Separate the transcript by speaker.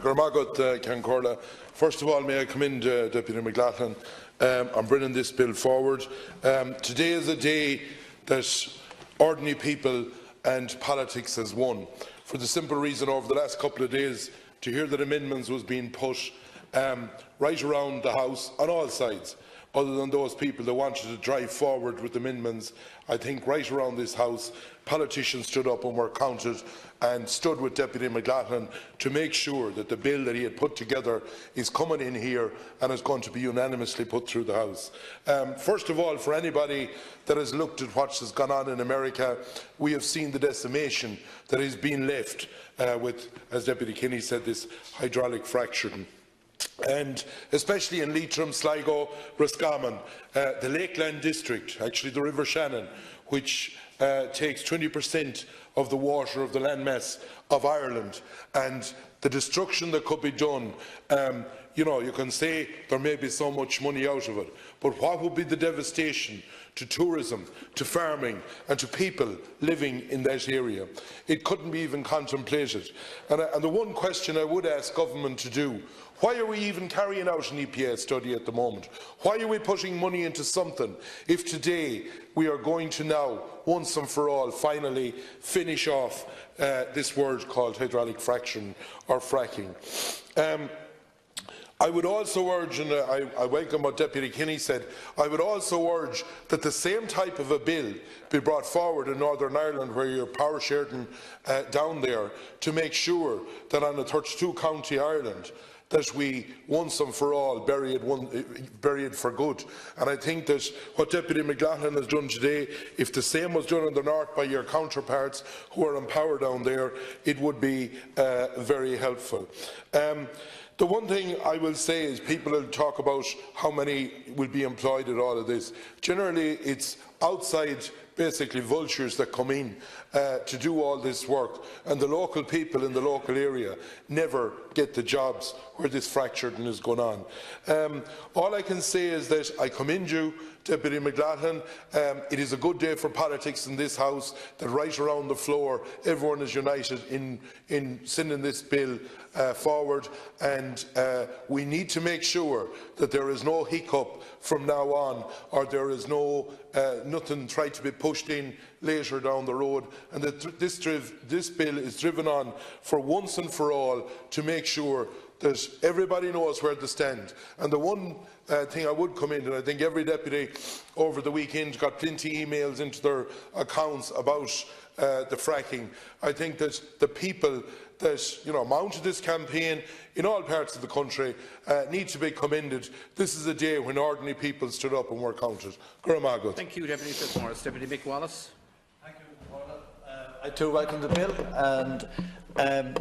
Speaker 1: First of all, may I commend Deputy McLaughlin on bringing this bill forward. Today is a day that ordinary people and politics has won, for the simple reason over the last couple of days to hear that amendments was being put right around the House on all sides, other than those people that wanted to drive forward with amendments. I think right around this House, politicians stood up and were counted and stood with Deputy McLaughlin to make sure that the bill that he had put together is coming in here and is going to be unanimously put through the House. First of all, for anybody that has looked at what has gone on in America, we have seen the decimation that is being left with, as Deputy Kinney said, this hydraulic fracturing. And especially in Leitrim, Sligo, Roscommon, the Lakeland district, actually the River Shannon, which takes 20% of the water of the landmass of Ireland, and the destruction that could be done. You can say there may be so much money out of it, but what would be the devastation to tourism, to farming and to people living in that area? It couldn't be even contemplated. And the one question I would ask government to do: why are we even carrying out an EPA study at the moment? Why are we putting money into something if today we are going to now, once and for all, finally finish off this word called hydraulic fracturing or fracking? I would also urge, and I welcome what Deputy Kinney said, I would also urge that the same type of a bill be brought forward in Northern Ireland, where you're power sharing down there, to make sure that on a 32-county Ireland that we once and for all bury it for good. And I think that what Deputy McLaughlin has done today, if the same was done in the north by your counterparts who are in power down there, it would be very helpful. The one thing I will say is people will talk about how many will be employed at all of this. Generally, it's outside, basically vultures that come in to do all this work, and the local people in the local area never get the jobs where this fracturing is going on. All I can say is that I commend you, Deputy McLaughlin. It is a good day for politics in this House, that right around the floor everyone is united in sending this bill forward, and we need to make sure that there is no hiccup from now on, or there is nothing tried to be pushed in later down the road, and that this bill is driven on for once and for all to make sure that everybody knows where to stand. And the one thing I would commend, and I think every deputy over the weekend got plenty of emails into their accounts about the fracking. I think that the people that mounted this campaign in all parts of the country need to be commended. This is a day when ordinary people stood up and were counted.
Speaker 2: Thank you, Deputy Fitzmaurice. Deputy Mick Wallace.
Speaker 3: Thank you, I too welcome the bill, and